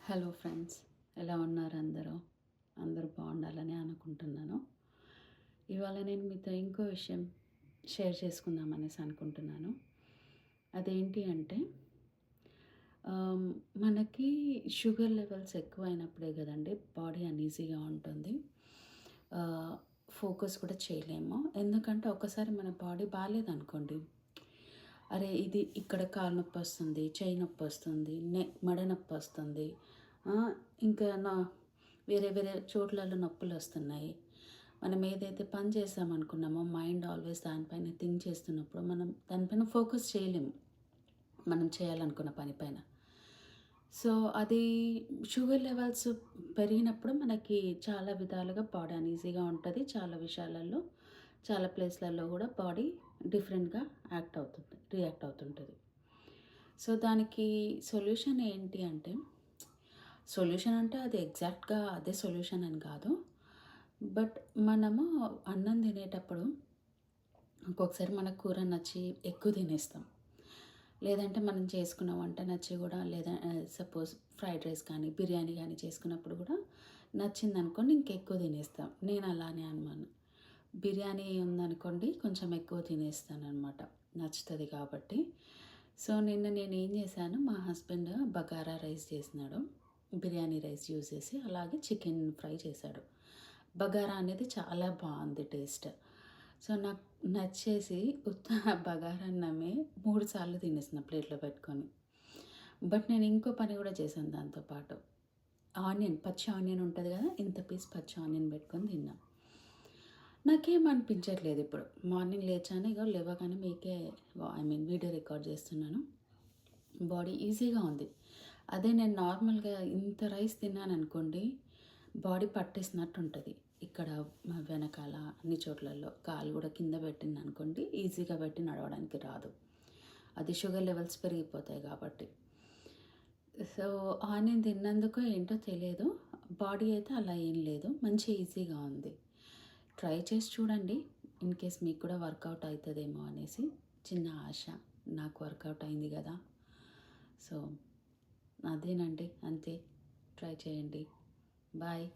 Hello friends, ఎలా ఉన్నారు అందరూ? అందరూ బాగుండాలని అనుకుంటున్నాను. ఇవాళ నేను మీతో ఇంకో విషయం షేర్ చేసుకుందామనేసి అనుకుంటున్నాను. అదేంటి అంటే ఆహ్, మనకి షుగర్ లెవెల్స్ ఎక్కువైనప్పుడే కదండీ బాడీ అన్‌ఈజీగా ఉంటుంది. ఆహ్, ఫోకస్ కూడా చేయలేము. ఎందుకంటే ఒక్కసారి మన బాడీ బాలేదనుకోండి, అరే! ఇది ఇక్కడ కాలు నొప్పొస్తుంది, చెయ్యి నొప్పొస్తుంది, మెడ నొప్పొస్తుంది. ఆ! ఇంకా వేరే వేరే చోట్లలో నొప్పులొస్తున్నాయి. మనం ఏదైతే పని చేశామనుకున్నామో మైండ్ ఆల్వేస్ దానిపైన థింక్ చేస్తున్నప్పుడు మనం దానిపైన ఫోకస్ చేయలేము. మనం చేయాలనుకున్న పని పైన. సో, అది షుగర్ లెవెల్స్ పెరిగినప్పుడు మనకి చాలా విధాలుగా బాడీ అన్‌ఈజీగా ఉంటది. చాలా విషయాలలో, చాలా ప్లేస్‌లలో గూడా బాడీ డిఫరెంట్‌గా రియాక్ట్ అవుతుంటది. సో, దానికి సొల్యూషన్ ఏంటి అంటే, సొల్యూషన్ అంటే అది ఎగ్జాక్ట్‌గా అదే సొల్యూషన్ అని కాదు. బట్ మనము అన్నం తినేటప్పుడు ఒక్కొక్కసారి మనకు కూర నచ్చి ఎక్కువ తినేస్తాం. లేదంటే మనం చేసుకున్న వంట నచ్చి గూడా లేదా సపోజ్ ఫ్రైడ్ రైస్ కానీ, బిర్యానీ గానీ చేసుకున్నప్పుడు గూడా నచ్చిందనుకోండి ఇంకెక్కువ తినేస్తాం. నేను అలానే అనమాను. బిర్యానీ ఉందనుకోండి కొంచెం ఎక్కువ తినేస్తాననమాట. నచ్చుతది కాబట్టి. సో, నిన్న నేనేం చేశాను, మా హస్బెండ్ బగారా రైస్ చేసినాడు. బిర్యానీ రైస్ యూజ్ చేసి, అలాగే చికెన్ ఫ్రై చేశాడు. బగారా అనేది చాలా బావుంది టేస్ట్. సో, నాకు నచ్చేసి ఉత్త బగారన్నమే 3 సార్లు తినేసిన ప్లేట్‌లో పెట్టుకొని. బట్ నేను ఇంకో పని గూడా చేశాను దాంతో పాటు. పచ్చి ఆనియన్ ఉంటది గదా! ఇంత పీస్ పచ్చి ఆనియన్ పెట్టుకొని తిన్నా. నాకేం అనిపించట్లేదు ఇప్పుడు. మార్నింగ్ లేచాను, ఇగో లేవగానే మీకే వీడియో రికార్డ్ చేస్తున్నాను. బాడీ ఈజీగా ఉంది. అదే నేను నార్మల్‌గా ఇంత రైస్ తిన్నాననుకోండి, బాడీ పట్టేసినట్టుంటది. ఇక్కడ వెనకాల అన్ని చోట్లలో కాలు గూడా కింద పెట్టిందనుకోండి, ఈజీగా పెట్టి నడవడానికి రాదు. అది షుగర్ లెవెల్స్ పెరిగిపోతాయి కాబట్టి. సో, ఆనియన్ తిన్నందుకో ఏంటో తెలియదు. బాడీ అయితే అలా ఏం లేదు. మంచి ఈజీగా ఉంది. ట్రై చేసి చూడండి. ఇన్ కేస్ మీకు కూడా వర్కౌట్ అయితదేమో అనేసి చిన్న ఆశ. నాకు వర్కౌట్ అయింది గదా! సో, అదేనండి అంతే. ట్రై చేయండి. బాయ్.